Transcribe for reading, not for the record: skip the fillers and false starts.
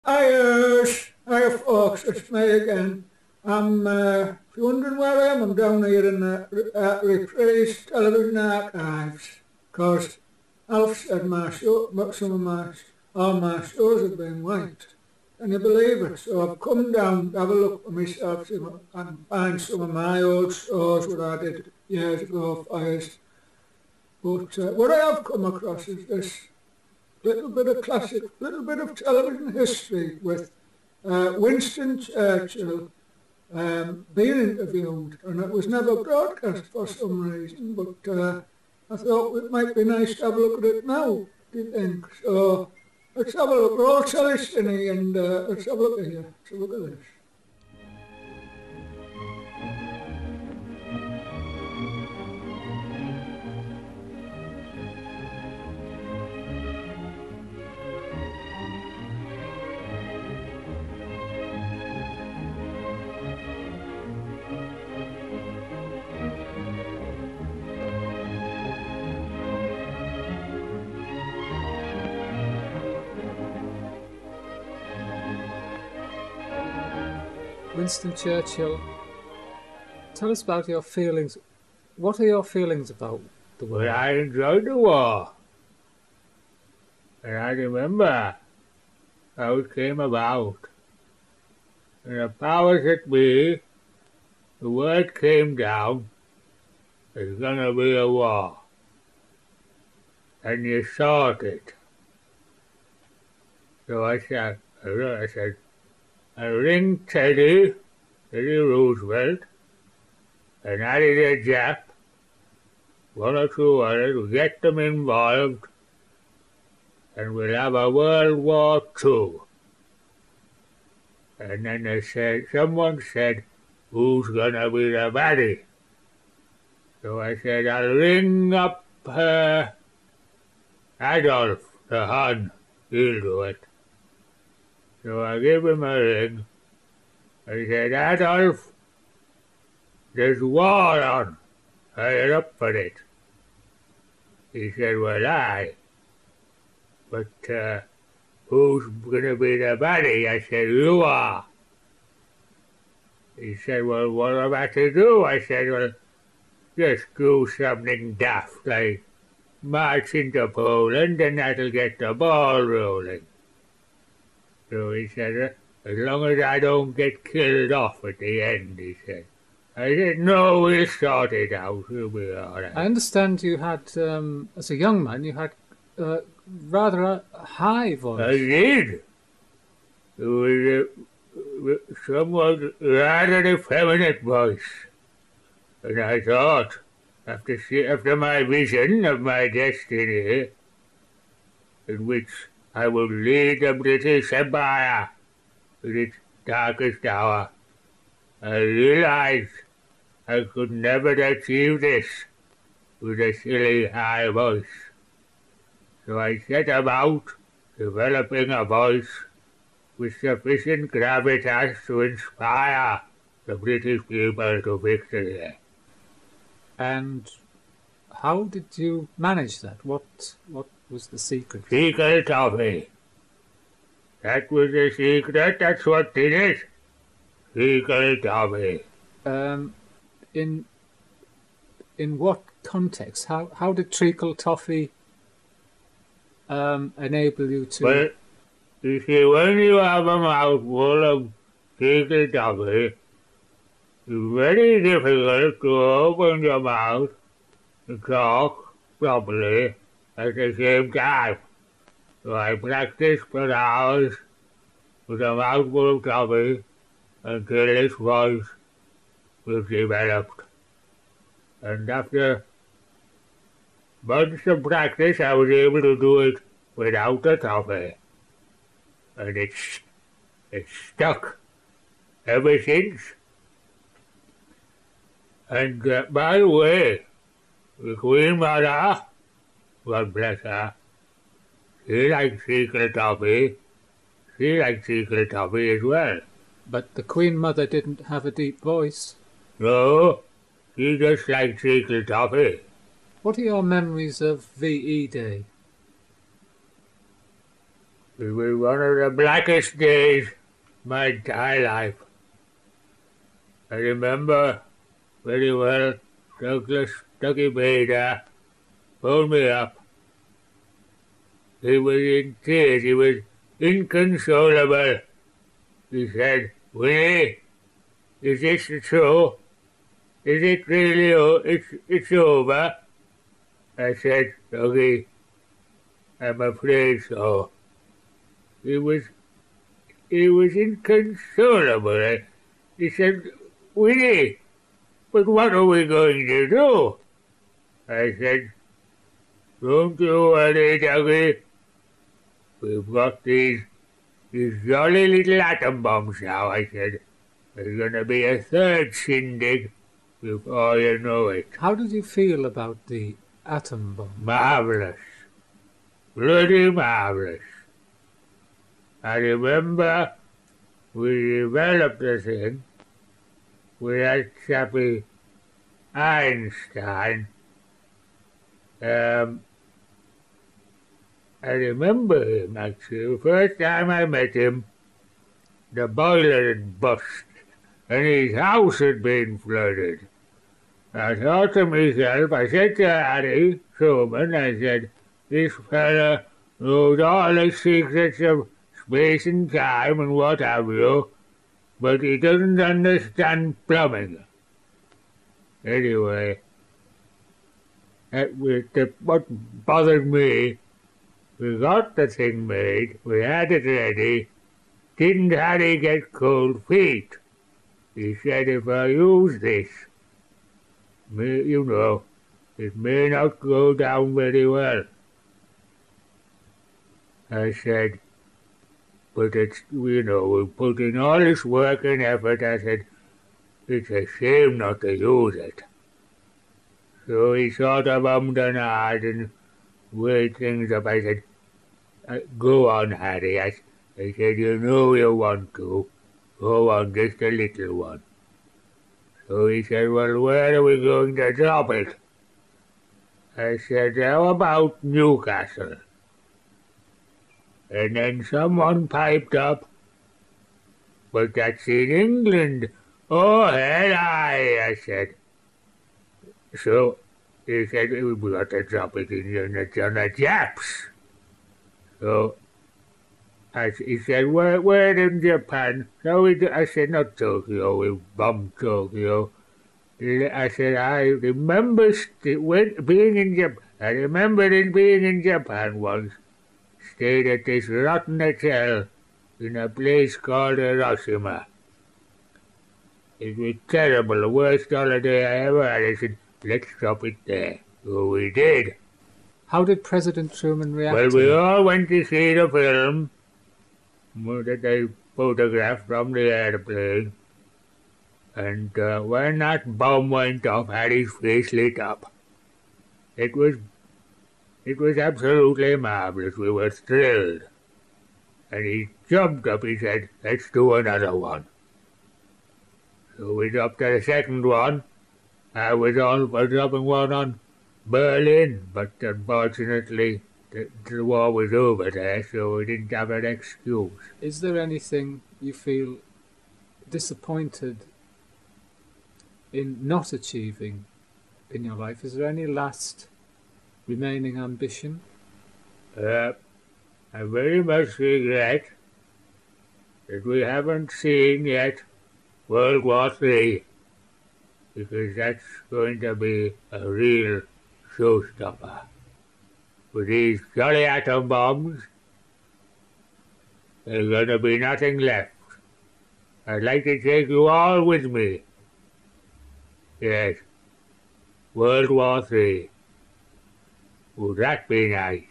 Hi folks, it's me again. If you're wondering where I am, I'm down here in the Reprise Television Archives, because Alf said all my shows have been wiped. Can you believe it? So I've come down to have a look for myself and find some of my old shows that I did years ago for years. But what I have come across is this little bit of television history with Winston Churchill being interviewed, and it was never broadcast for some reason, but I thought it might be nice to have a look at it now, do you think? So let's have a look. We're all listening, and let's have a look at here. Let's have a look at this. Winston Churchill, tell us about your feelings. What are your feelings about the war? Well, I enjoyed the war. And I remember how it came about. And the powers that be, the word came down, there's gonna be a war. And you sought it. So I said, I ring Teddy Roosevelt, and added a Jap, one or two others, get them involved, and we'll have a World War II. And then someone said, who's gonna be the baddie? So I said, I'll ring up Adolf, the Hun, he'll do it. So I gave him a ring. I said, Adolf, there's war on. Are you up for it? He said, well, aye. But who's going to be the baddie? I said, you are. He said, well, what am I to do? I said, well, just do something daft, like march into Poland, and that'll get the ball rolling. So he said, as long as I don't get killed off at the end, he said. I said, no, we'll sort it out, we'll be all right. I understand you had, as a young man, you had rather a high voice. I did. It was a somewhat rather effeminate voice. And I thought, after my vision of my destiny, in which I will lead the British Empire in its darkest hour, I realized I could never achieve this with a silly high voice. So I set about developing a voice with sufficient gravitas to inspire the British people to victory. And how did you manage that? What was the secret? Secret of me. That was the secret, that's what did it. Secret of me. In what context? How did treacle toffee enable you to... Well, you see, when you have a mouthful of treacle toffee, it's very difficult to open your mouth and talk properly at the same time. So I practiced for hours with a mouthful of toffee until this voice was developed. And after months of practice, I was able to do it without the toffee. And it's stuck ever since. And by the way, the Queen Mother, God bless her, she likes treacle toffee. She likes treacle toffee as well. But the Queen Mother didn't have a deep voice. No, she just liked treacle toffee. What are your memories of VE Day? It was one of the blackest days of my entire life. I remember very well Douglas Ducky Bader pulled me up. He was in tears. He was inconsolable. He said, "Winnie, is this true? Is it really it's over?" I said, "Doggy, I'm afraid so." He was inconsolable. He said, "Winnie, but what are we going to do?" I said, "Don't you worry, Doggy. We've got these jolly little atom bombs now," I said. "There's going to be a third shindig before you know it." How did you feel about the atom bomb? Marvellous. Bloody marvellous. I remember we developed the thing with that chappie Einstein. I remember him, actually. The first time I met him, the boiler had burst and his house had been flooded. I thought to myself, I said to Harry Truman, I said, "This fella knows all the secrets of space and time and what have you, but he doesn't understand plumbing." Anyway, what bothered me, we got the thing made, we had it ready. Didn't Harry get cold feet? He said, "If I use this, it may not go down very well." I said, "But we put in all this work and effort." I said, "It's a shame not to use it." So he sort of ummed and ahed and weighed things up. I said, "Go on, Harry." I said, "You know you want to. Go on, just a little one." So he said, "Well, where are we going to drop it?" I said, "How about Newcastle?" And then someone piped up, "But that's in England." "Oh, hell aye," I said. So he said, "We've got to drop it on the Japs." So he said, where in Japan? So I said, "Not Tokyo, we bombed Tokyo." I said, "I remember being in Japan. I remember being in Japan once. Stayed at this rotten hotel in a place called Hiroshima. It was terrible, the worst holiday I ever had." I said, "Let's drop it there." So we did. How did President Truman react? Well, to we it? all went to see the film that they photographed from the airplane. And when that bomb went off, Harry's face lit up. It was absolutely marvellous. We were thrilled. And he jumped up, he said, "Let's do another one." So we dropped the second one. I was on for dropping one on Berlin, but unfortunately the war was over there, so we didn't have an excuse. Is there anything you feel disappointed in not achieving in your life? Is there any last remaining ambition? I very much regret that we haven't seen yet World War III, because that's going to be a real showstopper. With these jolly atom bombs, there's going to be nothing left. I'd like to take you all with me. Yes, World War III. Would that be nice?